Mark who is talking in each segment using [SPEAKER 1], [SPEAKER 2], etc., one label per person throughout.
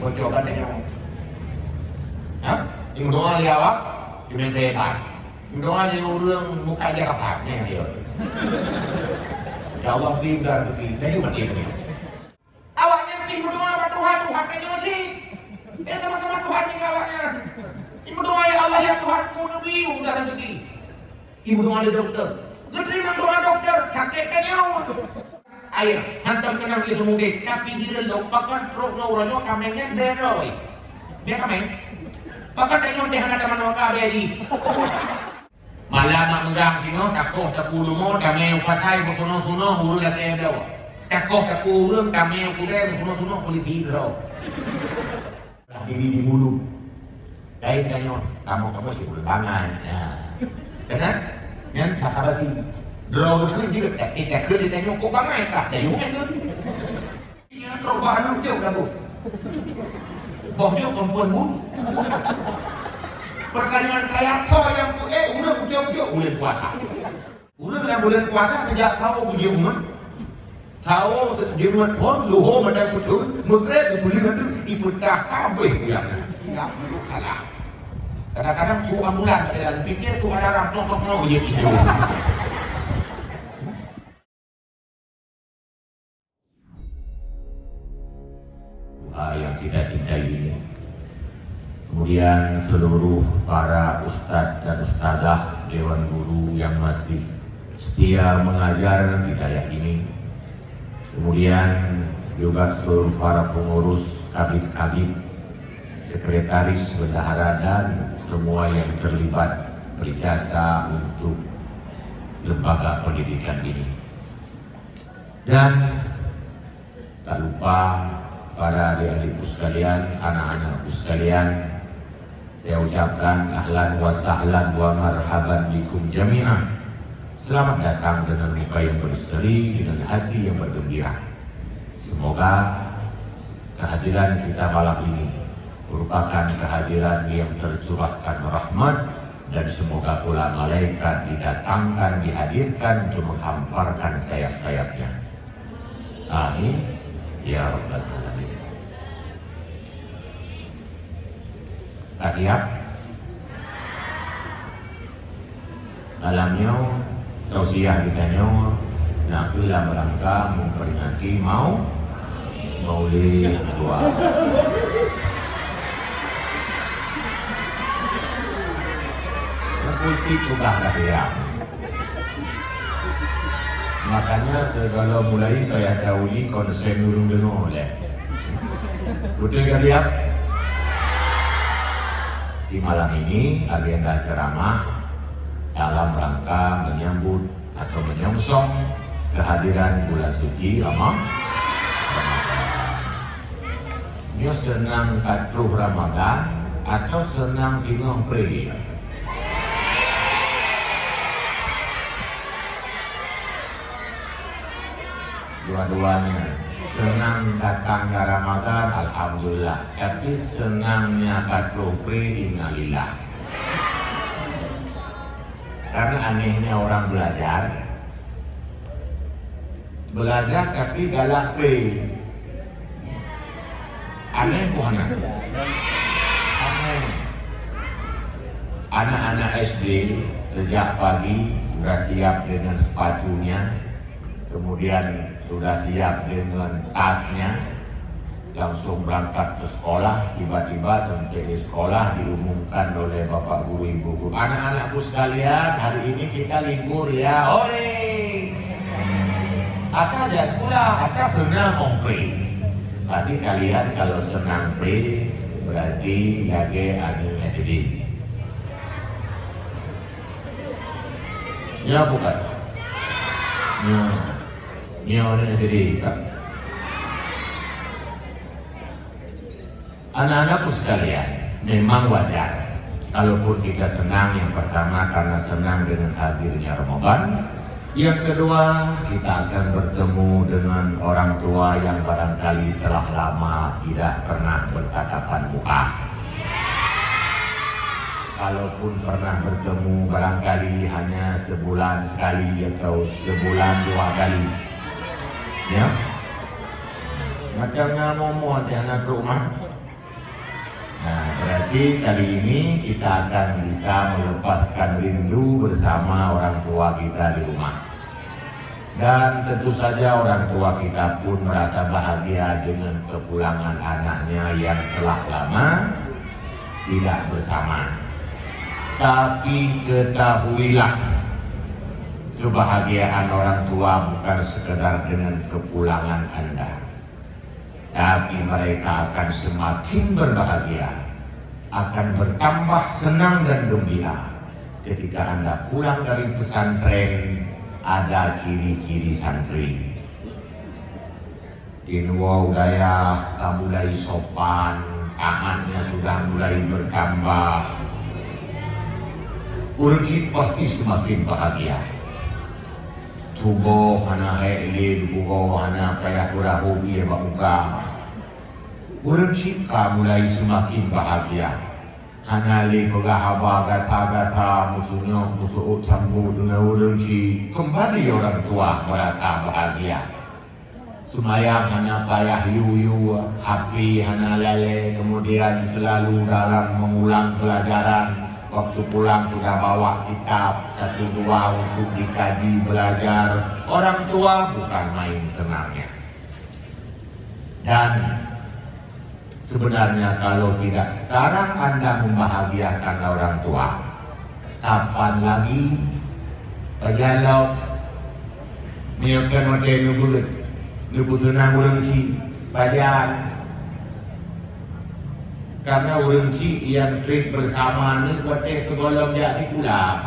[SPEAKER 1] bocoran tanya. Ya, ibu doa dia awak, cuma kreatif. Ibu doa dia orang muka aja kapaknya dia. Ya Allah tinggal rezeki, jadi mati punya. Awaknya ibu doa pada Tuhan aja masih. Sama-sama Tuhan juga awaknya. Ibu doa ya Allah ya Tuhanku Nabi udah rezeki. Ibu doa ada dokter. Terima doa dokter, sakitnya nyawa. Air, hantam kenal dia semudik. Tapi dia lupakan roh nauranya kamennya beroi. Dia kamen. Pakai tengok dia ada mana kau dia di. Malah nak mengang tengok takoh tapu rumah kami upatai bersuno-suno huru lagi ada. Takoh tapu urang kami ukure bersuno-suno polisi ro. Diri di mulut. Kain tanya kamu sih berbangan. Ya. Kan? Yang pasabati. Draw itu juga tak kerja tanya kok bangai kah? Jadi mungkin kan? Ini perubahan itu kamu. Bohnya perempuan pun. Pertanyaan saya yang udah bulan puasa. Udah bulan puasa sejak tahu puji umat. Tahu sejak pun luho mendak betul. Mengkret betul itu iputah kabeh yang tidak perlu kalah. Kadang-kadang suka bulan dalam pikir tu ada orang tok-tok begitu. Yang kita cintai ini. Kemudian seluruh para ustadz dan ustadzah dewan guru yang masih setia mengajar di daerah ini. Kemudian juga seluruh para pengurus kabit-kabit, sekretaris, bendahara dan semua yang terlibat berjasa untuk lembaga pendidikan ini. Dan tak lupa para adik-adikku sekalian, anak-anakku sekalian, saya ucapkan ahlan wa sahlan wa marhaban bikum jami'an. Selamat datang dengan muka yang berseri, dengan hati yang bergembira. Semoga kehadiran kita malam ini merupakan kehadiran yang tercurahkan rahmat, dan semoga pula malaikat didatangkan, dihadirkan untuk menghamparkan sayap-sayapnya. Amin ya rabbal alamin. Siap? Malamnya tausiah ditanya nak dalam rangka memperingati Maulid dua. Kunci tukang siap. Makanya segala mulai kayak dauli konsen dulu oleh. Betul gak siap? Di malam ini agenda ceramah dalam rangka menyambut atau menyongsong kehadiran bulan suci Ramadan. Dia senang katruh Ramadan atau senang tinggal pray? Dua-duanya. Senang datangnya Ramadan, alhamdulillah. Tapi senangnya katruh pray, innalillah. Karena anehnya orang belajar tapi galak pray. Aneh bukan? Aneh. Anak-anak SD sejak pagi sudah siap dengan sepatunya, kemudian sudah siap dengan tasnya, langsung berangkat ke sekolah. Tiba-tiba sampai di sekolah diumumkan oleh bapak guru, ibu guru, anak-anakku sekalian, hari ini kita libur ya. Ore, Ata ada sekolah, Ata senang pray. Berarti kalian kalau senang pray berarti lagi ada SD. Ya bukan? Ya orang SD kan? Anak-anakku sekalian, memang wajar kalaupun kita senang, yang pertama karena senang dengan hadirnya Ramadan, yang kedua kita akan bertemu dengan orang tua yang barangkali telah lama tidak pernah bertatapan muka. Kalaupun pernah bertemu barangkali hanya sebulan sekali atau sebulan dua kali, ya. Macam ngomong anak rumah Nah, berarti kali ini kita akan bisa melepaskan rindu bersama orang tua kita di rumah. Dan tentu saja orang tua kita pun merasa bahagia dengan kepulangan anaknya yang telah lama tidak bersama. Tapi ketahuilah, kebahagiaan orang tua bukan sekedar dengan kepulangan Anda, tapi mereka akan semakin berbahagia, akan bertambah senang dan gembira ketika Anda pulang dari pesantren. Ada ciri-ciri santri. Inwa udaya tak mulai sopan, tangannya sudah mulai bertambah. Urut pasti semakin bahagia. Tubuh hana hele bugo hana kaya kura hobi bamuka. Urut mulai semakin bahagia. Hana le pegahaba gasa-gasa musuhnya musuh campur dengan urut kembali orang tua merasa bahagia. Sumayang hana payah yuyu, happy hana lele, kemudian selalu dalam mengulang pelajaran. Waktu pulang sudah bawa kitab 1-2 untuk dikaji belajar. Orang tua bukan main senangnya. Dan sebenarnya kalau tidak sekarang Anda membahagiakan orang tua, kapan lagi? Pajalau niakan hotel lebut tenang urengci pajal. Karena urengci yang trip bersama ni wate sebelum jati pula.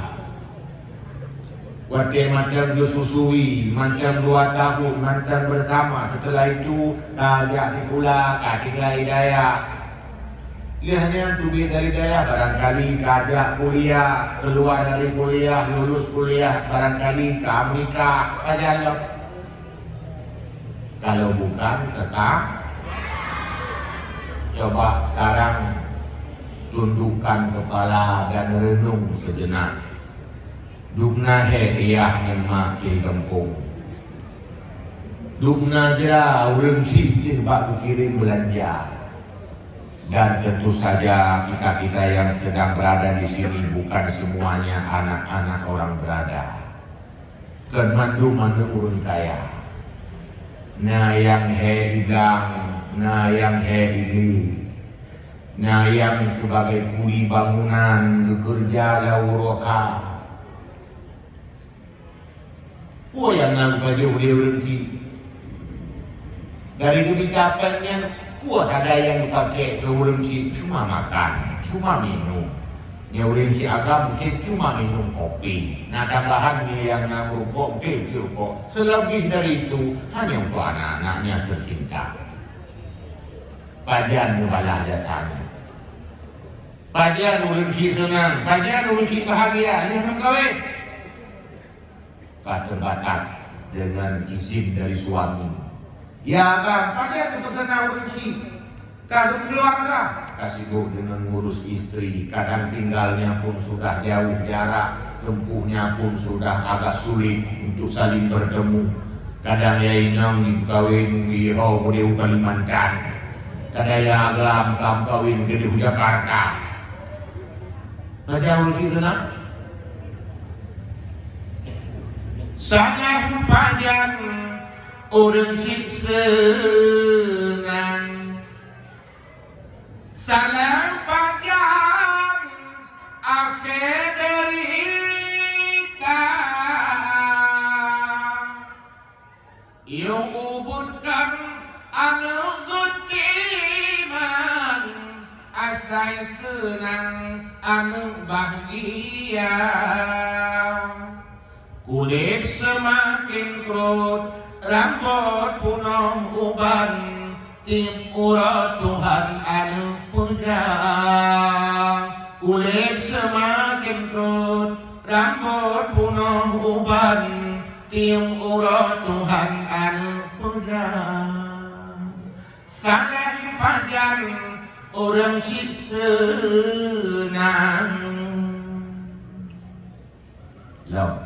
[SPEAKER 1] Wate macam disusui, macam 2 tahun, macam bersama. Setelah itu jati pula, katiga hidayah. Lihatnya tubi dari daya barangkali kajak kuliah, keluar dari kuliah, lulus kuliah, barangkali ke Amerika, pajal. Kalau bukan sekarang, coba sekarang tundukkan kepala dan renung sejenak. Dugna hediah nyemak di kampung. Dugna jera urang sih bak kirim belanja. Dan tentu saja kita yang sedang berada di sini bukan semuanya anak-anak orang berada. Kemandu-mandu urun kaya. Nah yang hilang, nah yang ini, nah yang sebagai kuli bangunan bekerja lauroka. Puan yang nangka jauh dia berhenti. Dari duit kapalnya, puan ada yang dipakai ke berhenti cuma makan, cuma minum. Dia berhenti agak mungkin cuma minum kopi. Nah tambahan dia yang ngerokok, dia rokok. Selebih dari itu hanya untuk anak-anaknya tercinta. Pajan nubalah jasanya. Pajan berhenti senang, pajan berhenti bahagia. Yang mengkawin. Terbatas dengan izin dari suami. Ya kan, pakai pesanan urgensi. Kalau keluarga kasih sibuk dengan ngurus istri. Kadang tinggalnya pun sudah jauh jarak, tempuhnya pun sudah agak sulit untuk saling bertemu. Kadang ya inang dikawin di Riau Kalimantan. Kadang ya agam kawin di Jakarta. Jauh di sana. Salah panjang orang senang, salah panjang akhir derita. Yang ubunkan anu gutiman, asai senang anu bahagia. Kulit semakin kerut, rambut punong uban, tim urat Tuhan anu puja. Kulit semakin kerut, rambut punong uban, tim urat Tuhan anu puja. Salah panjang orang senang. Love.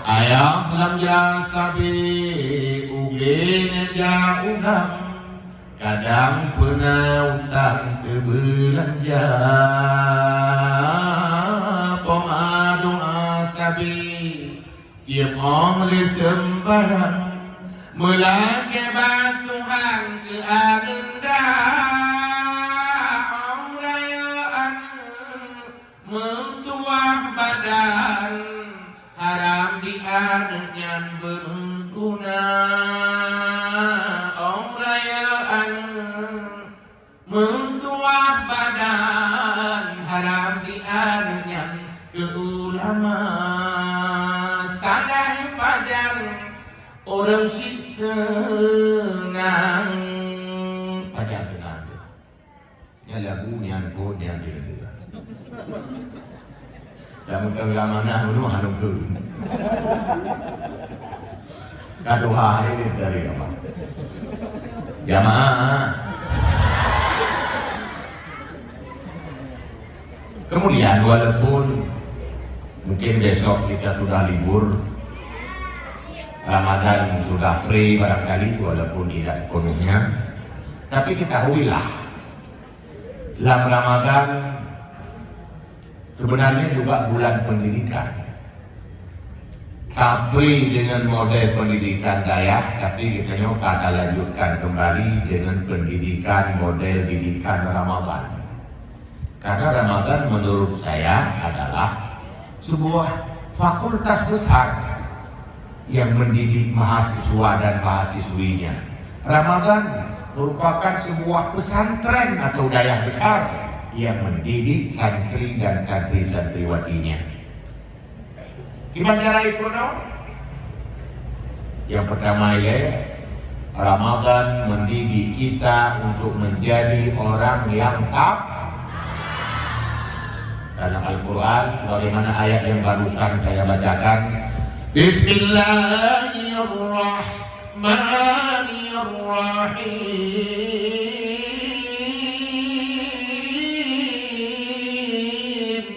[SPEAKER 1] Ayah lam jasa bi ugin ja udam kadang pernah utang ke belanja, poa doa sabi tiap orang sembarang melake Tuhan ke anda orang mentuah badan haram diadanya berguna orang mentuah badan haram diadanya ke ulama sadar pajan orang si senang pajan senang ya lagu nian pun nian tidak dan keagamaan itu hanum tu kadoha ini dari apa jamaah. Kemudian walaupun mungkin besok kita sudah libur, Ramadan sudah free barangkali walaupun tidak sepenuhnya, tapi ketahuilah dalam Ramadan sebenarnya juga bulan pendidikan. Tapi dengan model pendidikan Dayak, tapi kita akan lanjutkan kembali dengan pendidikan model didikan Ramadan. Karena Ramadan menurut saya adalah sebuah fakultas besar yang mendidik mahasiswa dan mahasiswinya. Ramadan merupakan sebuah pesantren atau daya besar yang mendidik santri dan santri-santriwatinya. Gimana cara itu dong? Yang pertama ya, Ramadan mendidik kita untuk menjadi orang yang taat. Dalam Al-Quran sebagaimana ayat yang barusan saya bacakan, Bismillahirrahmanirrahim.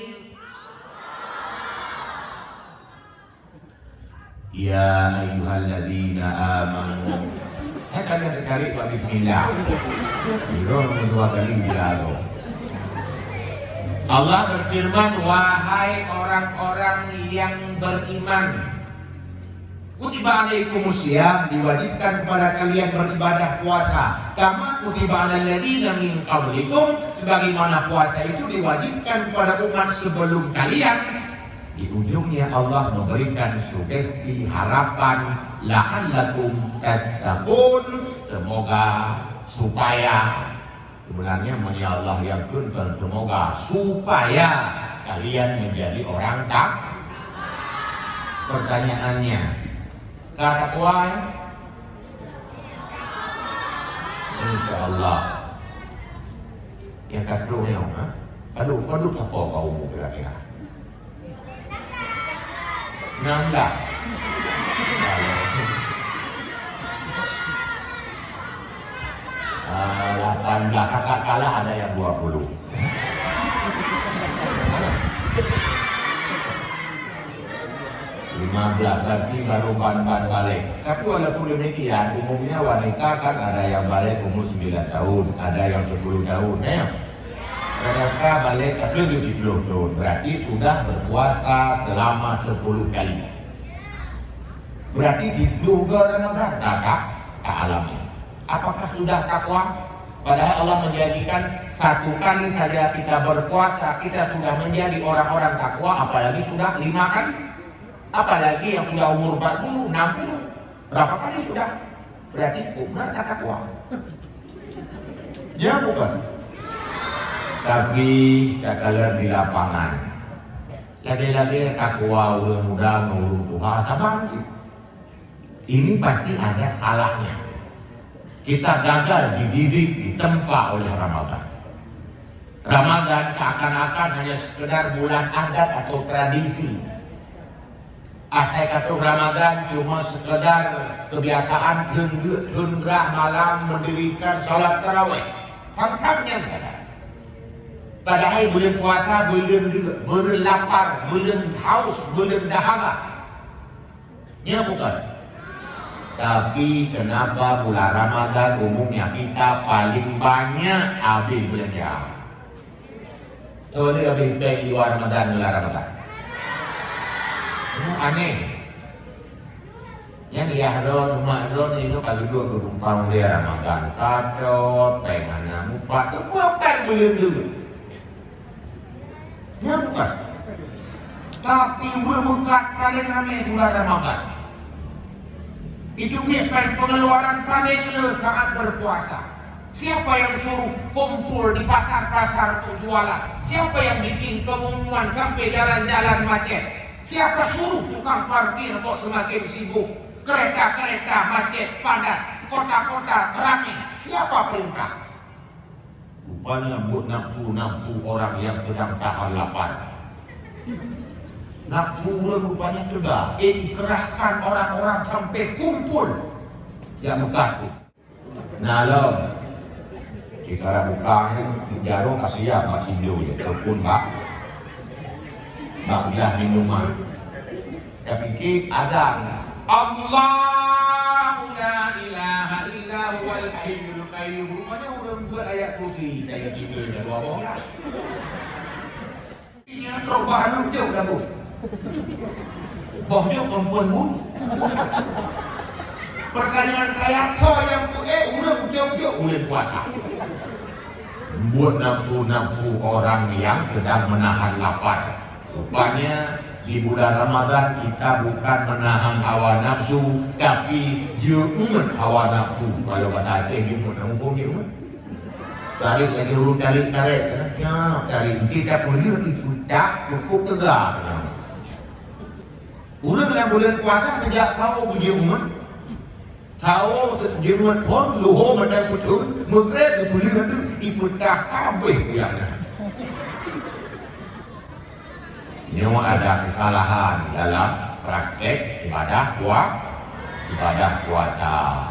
[SPEAKER 1] Ya ayyuhalladzina amanu. Kalian kali buat bismillah. Itu dua kali bilang. Allah berfirman, wahai orang-orang yang beriman, kutiba alaikumusiyam, diwajibkan kepada kalian beribadah puasa, kama kutiba alal ladzina min qablikum, sebagaimana puasa itu diwajibkan kepada umat sebelum kalian. Di ujungnya Allah memberikan sugesti harapan, la'allakum tattaqun, semoga supaya. Sebenarnya menyia Allah yang kunkan, semoga supaya kalian menjadi orang tak. Pertanyaannya, katakuan? Insya Allah. Yang kedua, aduh apa kau kira-kira? Nanda. Kakak kalah ada yang 20. 15 berarti baru ban-ban balik. Tapi walaupun demikian, umumnya wanita kan ada yang balik umur 9 tahun, ada yang 10 tahun. Mereka balik ke 70 tahun, berarti sudah berpuasa selama 10 kali. Berarti di juga Ramadan kakak alami. Apakah sudah takwa? Padahal Allah menjadikan satu kali saja kita berpuasa, kita sudah menjadi orang-orang takwa, apalagi sudah 5 kali. Apalagi yang sudah umur 40, 60. Berapa kali sudah? Berarti benar takwa. Ya bukan? Tapi kalian di lapangan. Lagi-lagi takwa muda menurut Tuhan, sabar. Ini pasti ada salahnya. Kita gagal dididik, ditempa oleh Ramadan. Ramadan seakan-akan hanya sekedar bulan adat atau tradisi. Saya kata Ramadan cuma sekedar kebiasaan gendera malam mendirikan sholat tarawih. Faktornya tidak. Padahal bulan puasa, bulan lapar, bulan haus, bulan dahaga. Ya bukan. Tapi kenapa bulan Ramadan umumnya kita paling banyak habis belanja? Tuh, habis belanja di luar Ramadan, bulan Ramadan. Aneh. Yang dia hadon, rumah hadon itu kalau dua tumpang dia Ramadan. Kadot, pengennya mupat, bukan belum dulu. Ya bukan. Tapi berbuka paling ramai bulan Ramadan. Itu biasanya pengeluaran paling saat berpuasa. Siapa yang suruh kumpul di pasar-pasar untuk jualan? Siapa yang bikin pengumuman sampai jalan-jalan macet? Siapa suruh tukang parkir kok semakin sibuk? Kereta-kereta macet padat, kota-kota ramai. Siapa perintah? Rupanya buat nafsu-nafsu orang yang sedang tahan lapar. Nafsu rupanya juga dikerahkan orang-orang sampai kumpul yang Mekah. Nalam jika bukaan di jarong kasih masih dia walaupun dia minuman. Tapi kita ada Allah la ilaha illa huwal hayyul qayyum. Rupanya orang berayat kursi kayak gitu ya dua orang. Ini perubahan jauh dah bu. Bohnya perempuan bu. Pertanyaan saya, yang udah jauh-jauh udah puasa. Buat nafsu-nafsu orang yang sedang menahan lapar. Rupanya di bulan Ramadan kita bukan menahan hawa nafsu, tapi jemut hawa nafsu. Kalau bahasa Aceh jemut, kamu jemut. Tarik lagi urut tarik, ya tarik. Kita punya itu tak cukup tegak. Orang yang bulan puasa sejak tahu berjemut, tahu jemut pun luho badan betul, mengret betul itu tak habis yang. Nyawa ada kesalahan dalam praktek ibadah puasa.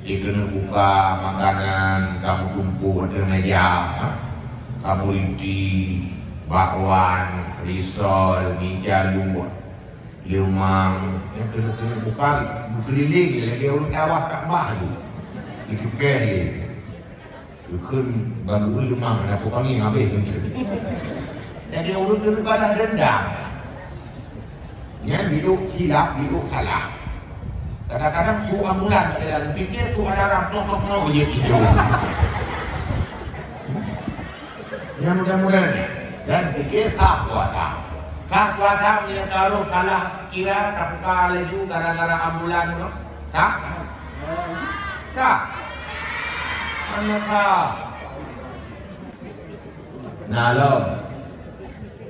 [SPEAKER 1] Dia kena buka makanan, kamu tumpuk di meja, kamu rinti, bakwan, risol, meja lumut, limang, yang kena buka, berkeliling, dia orang kawah Kaabah tu, itu kiri, bukan baru limang, nak buka ni habis macam. Jadi orang kena balas dendam. Ya, hidup hilap, hidup salah. Kadang-kadang suruh ambulan kat dalam fikir tu alarm tok je tidur. Ya mudah-mudahan dan fikir tak puasa. Tak puasa yang kalau salah kira tak laju gara-gara ambulan tu. Tak? Tak. Mana tak? Nalom.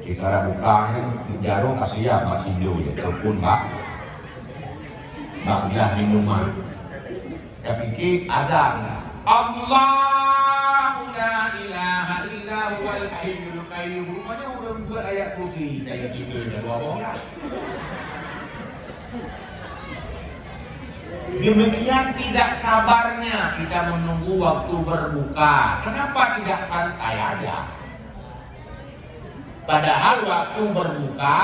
[SPEAKER 1] Jika bukaan di jarong kasih masih dia walaupun dia minuman. Tapi kita ada Allah la ilaha illa huwal hayyul qayyum. Rupanya orang berayat kursi kayak gitu ya dua orang. Demikian tidak sabarnya kita menunggu waktu berbuka. Kenapa tidak santai aja? Padahal waktu berbuka,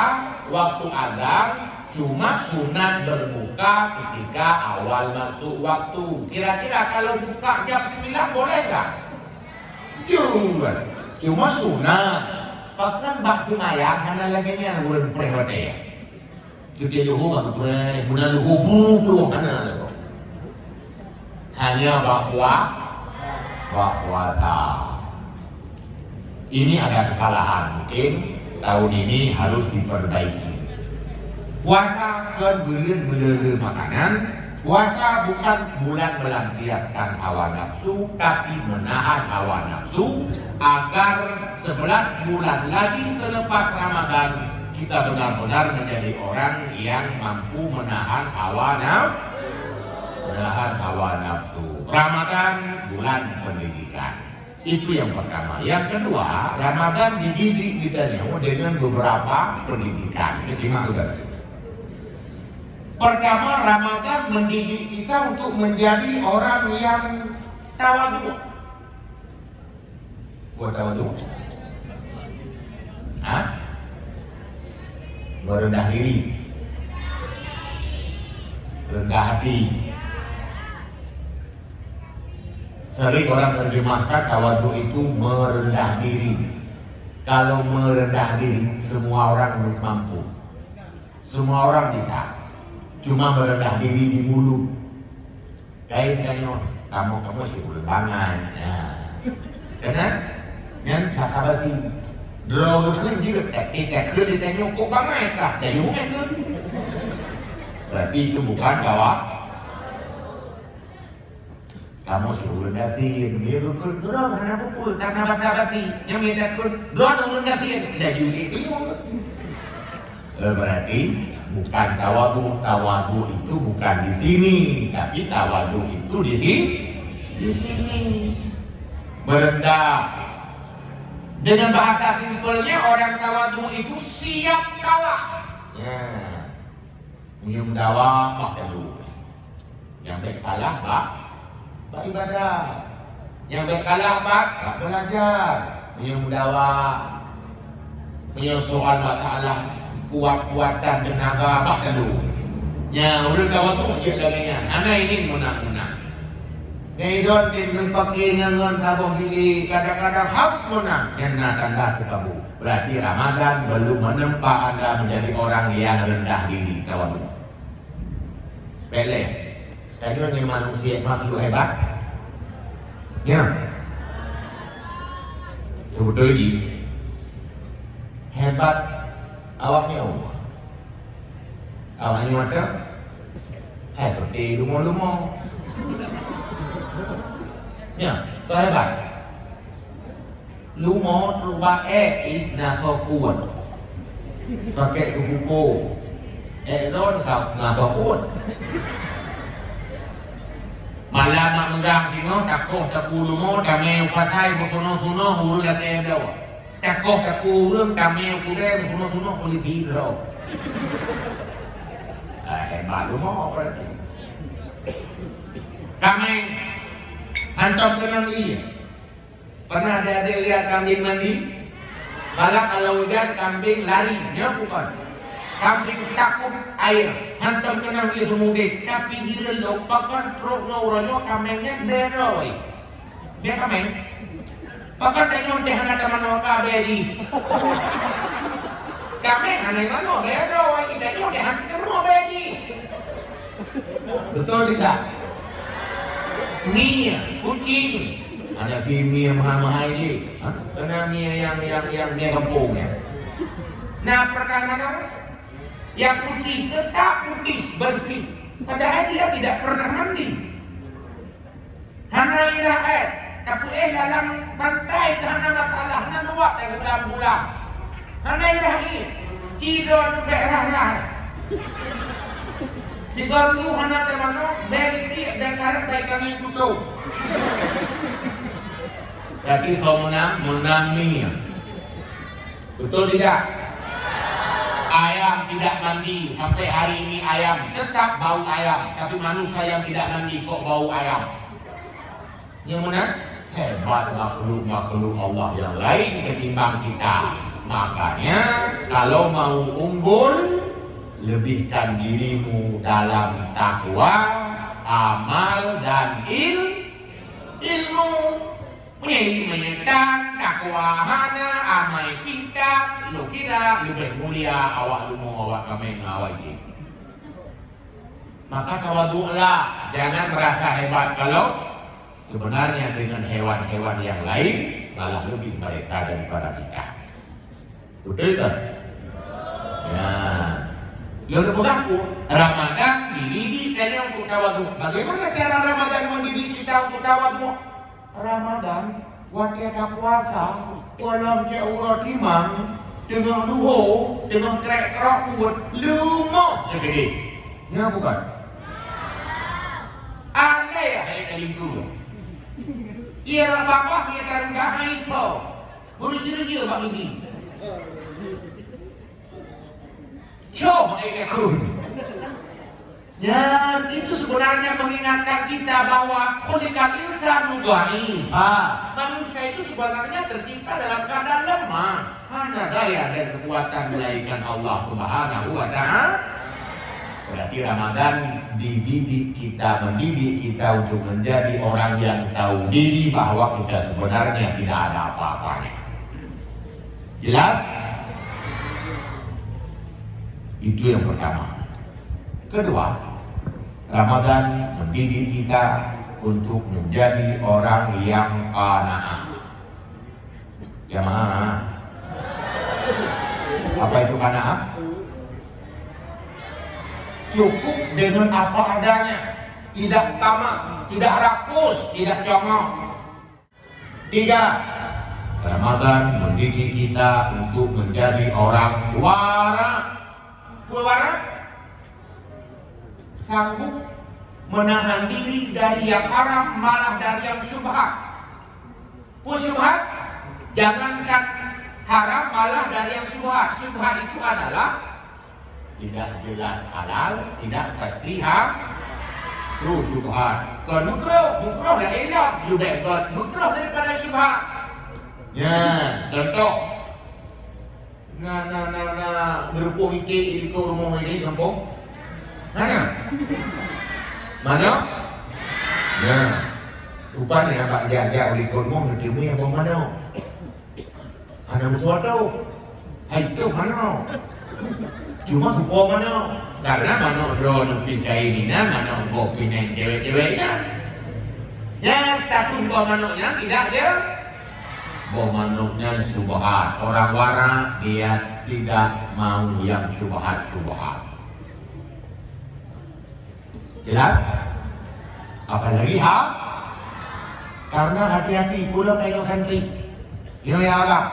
[SPEAKER 1] waktu azan cuma sunat berbuka ketika awal masuk waktu. Kira-kira kalau buka jam 9 boleh tak? Jangan. Cuma sunat. Bahkan bak sumayang hanya lagi yang bulan perhati. Kita juhu bak perhati, bulan juhu puluh hanya. Hanya bahwa tak. Ini ada kesalahan, mungkin tahun ini harus diperbaiki. Puasa kan belir makanan. Puasa bukan bulan melampiaskan hawa nafsu, tapi menahan hawa nafsu agar 11 bulan lagi selepas Ramadan kita benar-benar menjadi orang yang mampu menahan hawa nafsu. Ramadan bulan pendidikan. Itu yang pertama. Yang kedua, Ramadan dididik kita dengan beberapa pendidikan. Terima kasih. Pertama, Ramadan mendidik kita untuk menjadi orang yang tawadhu. Buat tawadhu? Merendah diri. rendah hati. Sering orang terjemahkan tawadhu itu merendah diri. Kalau merendah diri, semua orang mampu. Semua orang bisa. Cuma merendah diri di mulut. Kayaknya kamu sih ulangan. Karena yang kasabati. Drawขึ้นยืดแต่ขึ้นแต่ยกก็ไม่กะแต่ยกไม่ขึ้น berarti itu bukan bahwa kamu suruh datin dia betul draw karena pukul karena kasabati yang minta kun draw turun datin dan juga itu berarti bukan tawadhu itu bukan di sini tapi tawadhu itu di sini merendah. Dengan bahasa simpelnya orang tawadhu itu siap kalah. Punya dawa pak dulu. Yang baik kalah pak ibadah. Yang baik kalah pak belajar. Punya dawa punya soal masalah kuat-kuatan tenaga pak dulu. Yang orang tawadhu je laganya. Ana ingin menang. Ngedon din pakai ngangon sabong gini kadang-kadang harus menang yang tanda kamu. Berarti Ramadan belum menempa Anda menjadi orang yang rendah diri tawadhu. Pele. Tadi orang manusia makhluk hebat. Ya. Sebetulnya hebat awaknya Allah. Awaknya mata. Seperti lumo-lumo. Ya, hebat. Lumo truba is naso kuat. Pakai kuku. Don kau naso kuat. Malam mengang tino takoh taku lumo kami upasai suno huru lagi dah. Takoh taku rum kami ukure suno polisi dah. Hebat lumo berarti. Kami antum kenal iya. Pernah ada lihat kambing mandi? Malah kalau hujan kambing lari, ya bukan? Kambing takut air. Antum kenal iya semudik. Tapi dia lupakan truk ngawranyo kambingnya beroi. Dia kambing. Pakan tengok deh anak teman oka beri. Kambing anak teman beroi. Kita tengok deh anak teman beri. Betul tidak? Mia, kucing. Ada si Mia mahal-mahal ini. Karena Mia yang Mia kampung ya. Nah pertama yang putih tetap putih bersih. Padahal dia tidak pernah mandi. Hana irah tapi dalam pantai karena masalah hana luak dari bulan. Hana irah ini cidon berah-rah. Jika lu anak teman-teman dari dan karet baik kami tutup. Jadi kau menang minyak. Betul tidak? Ayam tidak mandi sampai hari ini ayam tetap bau ayam. Tapi manusia yang tidak mandi kok bau ayam. Yang mana? Hebat makhluk Allah yang lain ketimbang kita. Makanya kalau mau unggul lebihkan dirimu dalam takwa, amal dan ilmu. Menyetan takwa hana amai pintar, lu kira lebih mulia awak lumo awak kami awak ini. Maka tawadhu'lah, jangan merasa hebat kalau sebenarnya dengan hewan-hewan yang lain malah lebih mereka daripada kita. Betul tak? Ya. Lalu berlaku Ramadan dididik kalian untuk tawadhu. Bagaimana cara Ramadan mendidik kita untuk tawadhu? Ramadan waktu puasa walau jauh timang dengan duho dengan krek-krok buat lumo jadi ya bukan aneh ya kayak kelingku iya bapak kita rendah itu buru-buru pak ini coba kun. Ya, itu sebenarnya mengingatkan kita bahwa khuliqal insanu dha'ifa. Manusia itu sebenarnya tercipta dalam keadaan lemah. Hanya daya dan kekuatan melainkan Allah Subhanahu wa ta'ala. Berarti Ramadan mendidik kita untuk menjadi orang yang tahu diri bahwa kita sebenarnya tidak ada apa-apanya. Jelas? Itu yang pertama. Kedua, Ramadan mendidik kita untuk menjadi orang yang qanaah. Jamaah. Apa itu qanaah? Cukup dengan apa adanya, tidak tamak, tidak rakus, tidak congok. Tiga, Ramadan mendidik kita untuk menjadi orang wara. Wara sanggup menahan diri dari yang haram, malah dari yang syubhat. Syubhat, jangankan haram, malah dari yang syubhat. Syubhat itu adalah tidak jelas halal, tidak pasti haram. Terus syubhat. Kalau mukroh dah elok, juga ikut mukroh daripada syubhat. Ya, contoh. Berupuh ike itu rumah ini kampung. Mana? Nah, rupanya Pak Jaja di rumah ketemu yang mana? Ada sesuatu. Itu mana? Cuma rupa mana? Karena mana drone pintai ini, mana go pinai cewek-ceweknya. Ya, status manuknya tidak dia. Manuknya syubhat. Orang wara dia tidak mau yang syubhat-syubhat. Jelas? Apalagi karena hati-hati pula kayak santri. Ya Allah.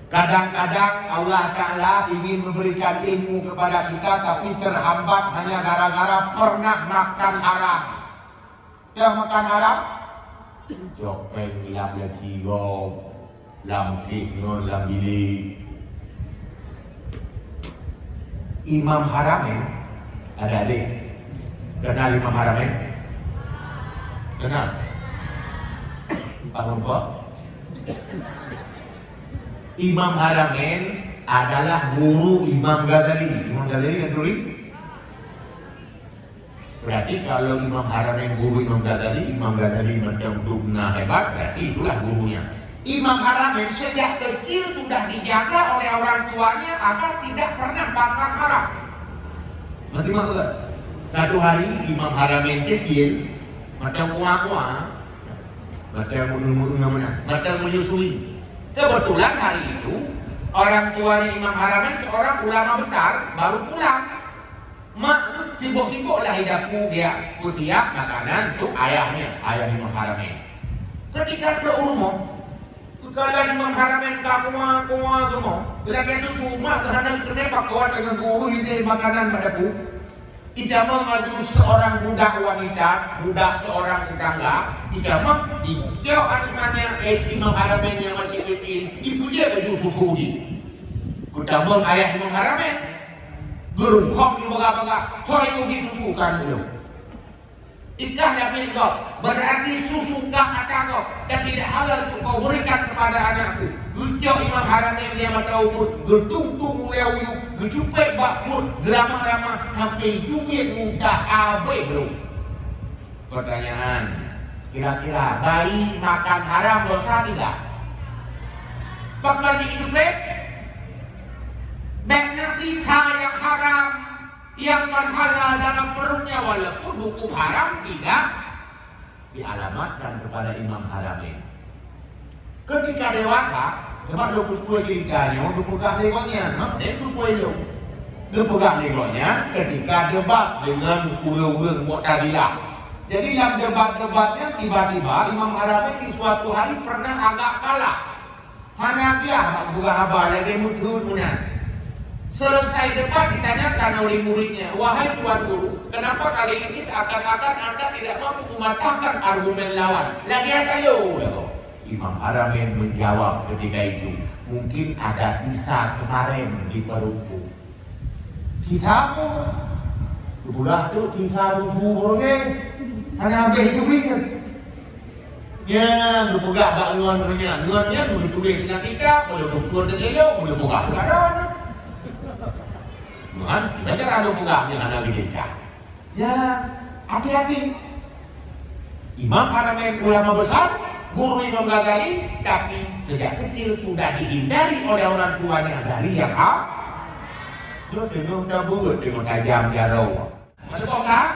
[SPEAKER 1] Kadang-kadang Allah Ta'ala ingin memberikan ilmu kepada kita, tapi terhambat hanya gara-gara pernah makan haram. Ya makan haram? Jopeng lam jiwa, lam iknon lam bili. Imam Haramain ada adik. Kenal Imam Haramain? Kenal? Pak Mumpah? Imam Haramain adalah guru Imam Ghazali. Imam Ghazali yang tulis. Berarti kalau Imam Haramain guru Imam Ghazali macam dugna hebat, berarti itulah gurunya. Imam Haramain sejak kecil sudah dijaga oleh orang tuanya agar tidak pernah makan haram. Masih maksud? Satu hari Imam Haramain kecil macam muak-muak, macam menyusui. Kebetulan hari itu orang tuanya Imam Haramain seorang ulama besar baru pulang. Mak sibuk-sibuklah hidupku, dia kutiap makanan untuk ayahnya, ayah Imam Haramain. Ketika ke rumah, kalau Imam Haramain kuah semua, lagi susu mak kerana kena pakuan dengan guru ini makanan padaku. Tidak mengaju seorang budak wanita, budak seorang tetangga, tidak dijauh animannya Imam Haramain yang masih kecil, itu dia baju susu ini. Kutambung ayah Imam Haramain, gerungkong di bengak-bengak, soalnya disusukan itu. Ikah yang minggok, berarti susu kata kau dan tidak halal untuk kau berikan kepada anakku. Gujok Imam Haramain dia tahu pun, gertungtung mulai gecupai bakmur, geramah-ramah, sampai duit mudah abai bro. Pertanyaan, kira-kira bayi makan haram dosa tidak? Bakal dihidup banyak sisa yang haram, yang halal dalam perutnya, walaupun hukum haram tidak dialamatkan kepada Imam Haramain. Ketika dewasa, sebab lu kumpul ceritanya, lu pegang legoknya, dia kumpul lu pegang legoknya ketika debat dengan ulung-ulung Mu'tazilah. Jadi dalam debat-debatnya tiba-tiba Imam Haramain di suatu hari pernah agak kalah. Hanafiah bukan abah lagi mudhun-mudhunan. Selesai debat ditanyakan oleh muridnya, wahai tuan guru, kenapa kali ini seakan-akan Anda tidak mampu mematahkan argumen lawan? Lagi ayo. Imam Haramain menjawab ketika itu, mungkin ada sisa kemarin di perutku. Sisa apa? Kebulah tu sisa susu borongeng. Hanya habis itu berikan. Ya, berpegak bak nuannya boleh tulis dengan kitab, boleh bukur dengan elok, boleh buka keadaan. Baca rado pula yang ada bidikah. Ya, hati-hati. Imam Haramain ulama besar, guru Imam Ghazali, tapi sejak kecil sudah dihindari oleh orang tuanya dari yang dia tengok cabut, tengok tajam jauh. Betul tak?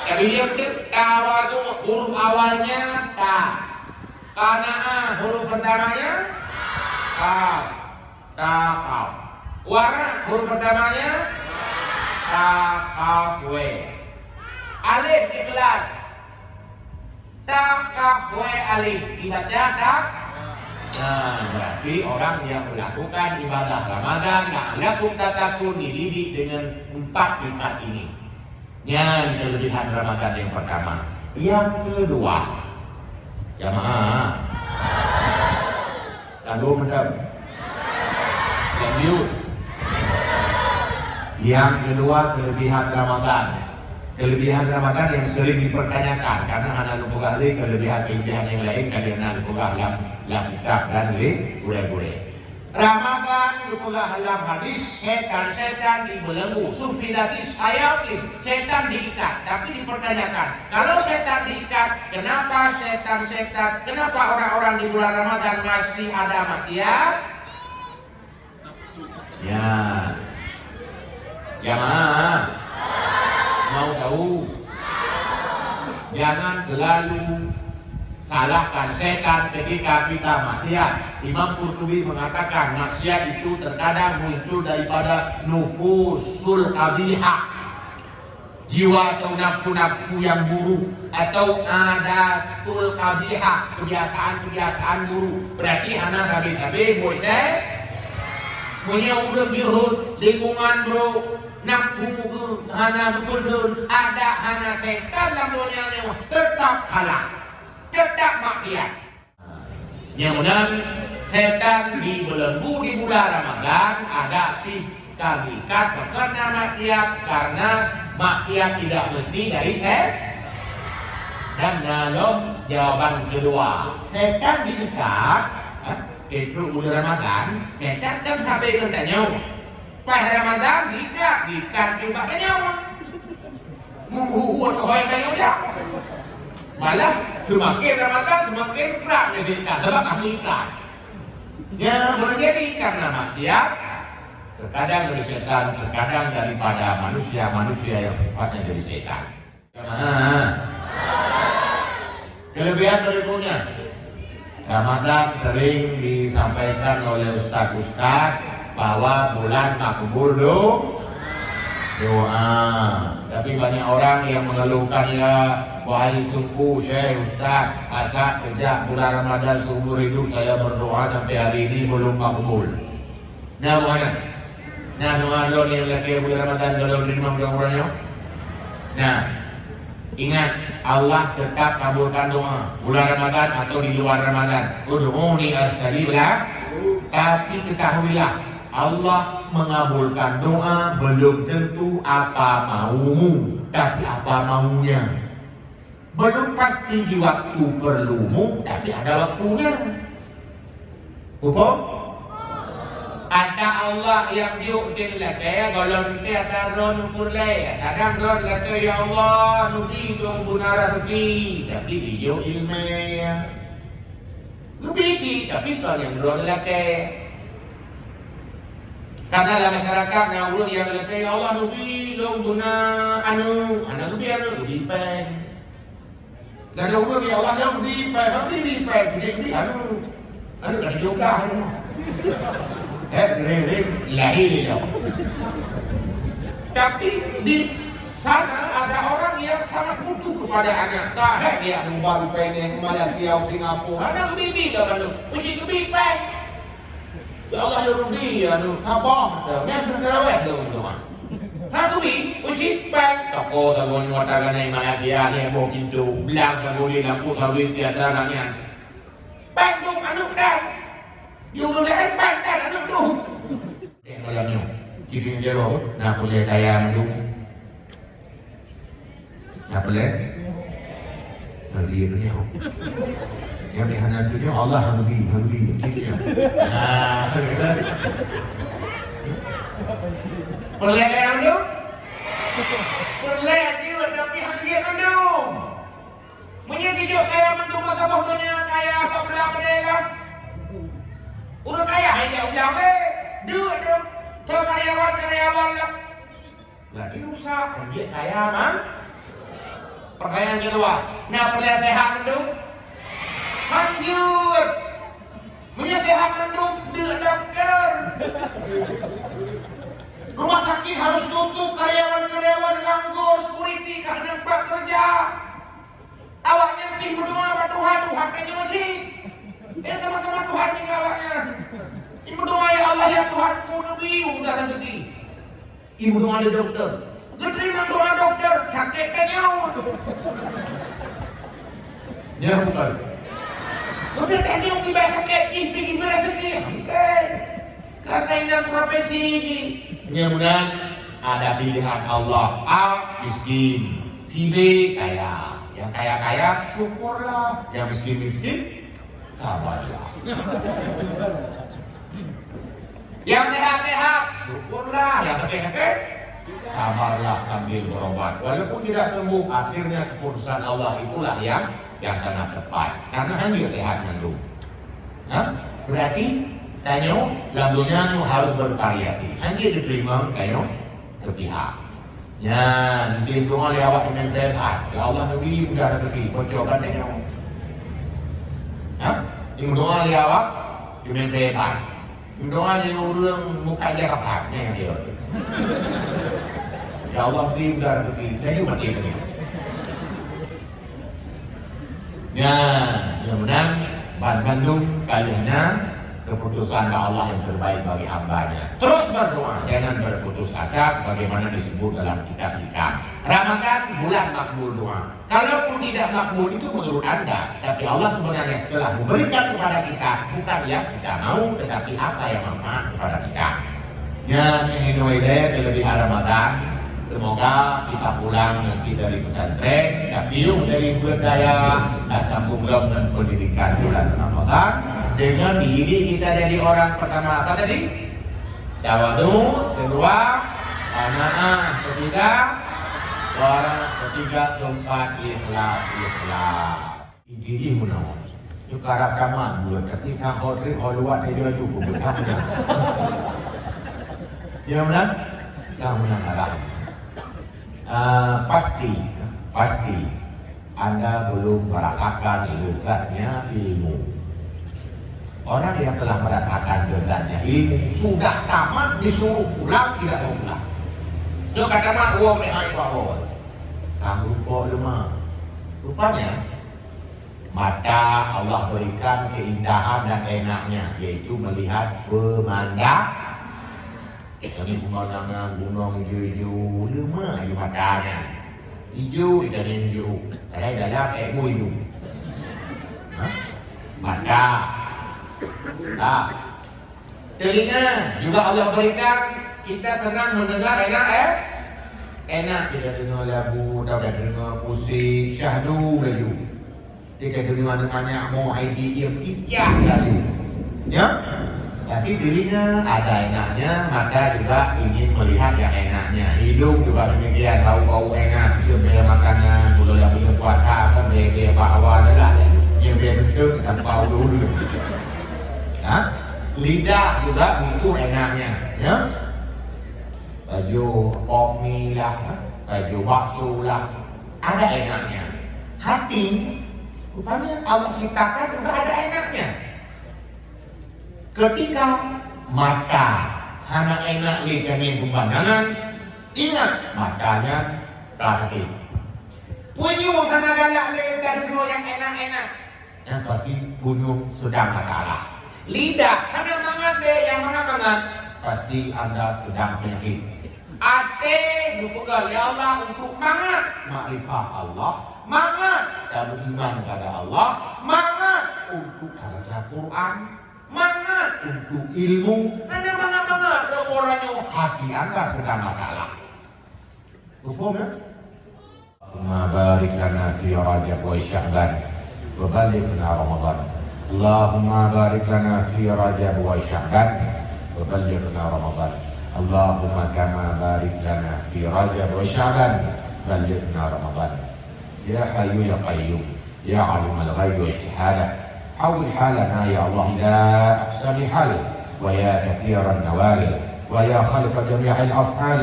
[SPEAKER 1] Tapi dia awal tu huruf awalnya ta, karena huruf pertamanya kaf, ta kaf. Warna huruf pertamanya ta kaf we. Alif di kelas ta kaf we alif dibaca tak? Nah, berarti orang yang melakukan ibadah Ramadan lakum tatakun dididik dengan 4 sifat ini. Yang kelebihan Ramadan yang pertama. Yang kedua, jamaah tanggung menjawab. Lanjut. Yang kedua, kelebihan Ramadan. Kelebihan Ramadan yang sering dipertanyakan karena anak lupa kali kelebihan yang lain karena lupa dalam kitab dan gure-gure. Ramadan lupa dalam hadis setan dibelenggu, sufidatis hayatin, setan diikat. Tapi dipertanyakan, kalau setan diikat, kenapa kenapa orang-orang di bulan Ramadan masih ada maksiat? Ya, jamaah mau tahu? Jangan selalu salahkan setan ketika kita maksiat. Imam Qurtubi mengatakan maksiat itu terkadang muncul daripada nufusul qabihah, jiwa atau nafsu-nafsu yang buruk, atau adatul qabihah, kebiasaan buruk. Berarti anak habis-habis boleh punya urut birut lingkungan bro, nafsu hana betul ada hana setan dalam dunia ini tetap halal, tetap maksiat. Yang setan dibelenggu di bulan Ramadan ada tingkat karena maksiat, karena maksiat tidak mesti dari setan. Dan dalam jawaban kedua, setan diikat itu bulan Ramadan, setan kan sampai ke tanya. Pas Ramadan diikat juga tanya. Menghuut orang yang dia. Malah semakin Ramadan semakin keras diikat, sebab kami ikat. Ya boleh jadi karena maksiat, terkadang dari setan, terkadang daripada manusia yang sifatnya dari setan. Kelebihan berikutnya, Ramadan sering disampaikan oleh ustaz-ustaz bahwa bulan makbul doa. Tapi banyak orang yang mengeluhkannya, wahai tunggu Syekh Ustaz, asa sejak bulan Ramadan seumur hidup saya berdoa sampai hari ini belum makbul. Nah mana? Nah doa yang lagi bulan Ramadan belum diterima doanya. Nah, ingat Allah tetap kabulkan doa bulan Ramadan atau di luar Ramadan. Ud'uni astajib lak. Tapi ketahuilah, Allah mengabulkan doa belum tentu apa maumu, tapi apa maunya. Belum pasti di waktu perlumu, tapi ada waktunya. Hukum? Ada Allah yang diutin lagi, kalau nanti ada ron ukur lagi, kadang ron lagi ya Allah, nanti dong bunara sepi, tapi hijau ilmiah. Lebih tapi kalau yang ron lagi. Karena dalam masyarakat yang urut yang lagi ya Allah nanti dong guna anak lebih lebih pen. Dan yang urut ya Allah yang lebih pen, nanti lebih pen, jadi kan juga. Rim lahir dong. Tapi di sana ada orang yang sangat butuh kepada anak. Tak dia baru pengen Malaysia, Singapura. Anak lebih kan tu, uji lebih pen. Ya Allah lebih tabah, yang terawih dong tuan. Aku uji pen. Toko ni watakan yang Malaysia ni bawa pintu, belang boleh lampu sawit tiada rangan. Pen tu anak dah. Yung lulaan pantan, ano to? Yang alam nyo, kibing jero, napuli kaya mo napuli? Naliro niya. Yang dihanap niyo, Allah hanggi. Perlehan tu? Perlehan dia tapi hanggia kan tu. Menyedihkan kaya mendung masa waktunya kaya apa belah kedai. Urut kaya hanya ulang duit tu. Ke karyawan lah. Berarti rusak hanggia kaya man. Pertanyaan kedua, nah perlihat sehat itu manjur punya sehat itu dengan dokter. Rumah sakit harus tutup, karyawan-karyawan nganggur, security karena tempat kerja. Awaknya tim berdoa pada Tuhan aja masih sama-sama Tuhan juga awaknya. Ibu doa ya Allah ya Tuhanku Nabi udah rezeki. Ibu doa ada dokter. Terima doa dokter, sakit kenyau. Ya bukan. Dokter tadi yang tiba sakit, ibu rezeki. Bukan. Karena ini profesi ini. Mudah-mudahan ada pilihan Allah. A miskin, si B kaya. Yang kaya-kaya syukurlah. Yang miskin-miskin sabarlah. Yang sehat-sehat syukurlah. Yang sakit-sakit sabarlah sambil berobat. Walaupun tidak sembuh, akhirnya keputusan Allah itulah yang sangat tepat. Karena hanya sehatnya dulu. Berarti tanya, lambunya harus bervariasi. Hanya diterima kayo sepihak. Ya, nanti doa lewat dengan sehat. Ya Allah Nabi mudah rezeki. Bocorkan tanya. Ini doa lewat dengan sehat. Doa dia orang muka aja kapaknya dia. Ya Allah beri mudah rezeki. Jadi mati ini. Ya, mudah-mudahan Bandung kalinya keputusan Allah yang terbaik bagi hambanya. Terus berdoa, jangan berputus asa sebagaimana disebut dalam kitab kita. Ramadan bulan makbul doa. Kalaupun tidak makbul itu menurut Anda, tapi Allah sebenarnya telah memberikan kepada kita bukan yang kita mau, tetapi apa yang manfaat kepada kita. Ya, ini kelebihan Ramadan. Semoga kita pulang nanti dari pesantren, tapi dari berdaya sambung dan pendidikan bulan Ramadan dengan dididik kita jadi orang pertama apa tadi? Tawadu, kedua, qanaah, ketiga, keempat, ikhlas. Ini menawan. Juga rakaman buat ketika khotri kholuat dia juga bertanya. Ya benar? Kamu yang kalah. Pasti Anda belum merasakan lezatnya ilmu. Orang yang telah merasakan lezatnya ilmu sudah tamat disuruh pulang tidak mau pulang. Dia kata mak uang ni hai bawah. Kamu lupa lemah. Rupanya mata Allah berikan keindahan dan enaknya, yaitu melihat pemandangan. Ini pemandangan gunung hijau, lima di matanya. Hijau dan hijau. Saya dalam hijau. Mata. Telinga juga Allah berikan. Kita senang mendengar enak kita dengar lagu, kita dengar musik, syahdu lagu. Kita dengar mau IDM ijah lagu. Ya? Tapi telinga ada enaknya, mata juga ingin melihat yang enaknya. Hidung juga demikian, bau-bau enak, dia makanan, kalau yang punya puasa kan dia bawa adalah yang dia bentuk dan bau dulu. Lidah juga butuh enaknya, ya. Baju kopi lah, baju bakso lah, ada enaknya. Hati, rupanya Allah ciptakan juga ada enaknya. Ketika mata hanya enak di kami pemandangan, ingat matanya plastik. Punya orang karena galak dari dua yang enak-enak, yang pasti gunung sedang masalah. Lidah hanya mangat yang mangat, pasti Anda sedang penyakit. Ate dipegang ya Allah untuk mangat makrifat Allah, mangat dan beriman kepada Allah, mangat untuk baca Quran, mangat untuk ilmu. Anda mangat orangnya hati Anda sedang masalah. Hukum ya? Allahumma barik lana fi Rajab wa Sya'ban wa balighna Ramadan. Allahumma barik lana fi Rajab wa Sya'ban wa balighna Ramadan. Allahumma kama barik lana fi Rajab wa Sya'ban balighna Ramadan. Ya Hayyu ya Qayyum ya Alimul Ghaib wa Syahadah حول حالنا يا الله إلى أحسن حال ويا كثير النوال ويا خالق جميع الأفعال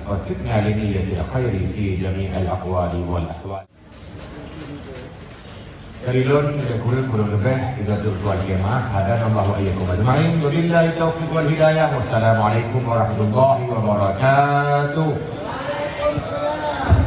[SPEAKER 1] وفقنا لنية الخير في جميع الأقوال والأحوال. Karilun kurang lebih kita tuan jemaah hadan Allah wa iyyakum ajma'in. Wabillahi taufiq wal hidayah. Wassalamualaikum warahmatullahi wabarakatuh.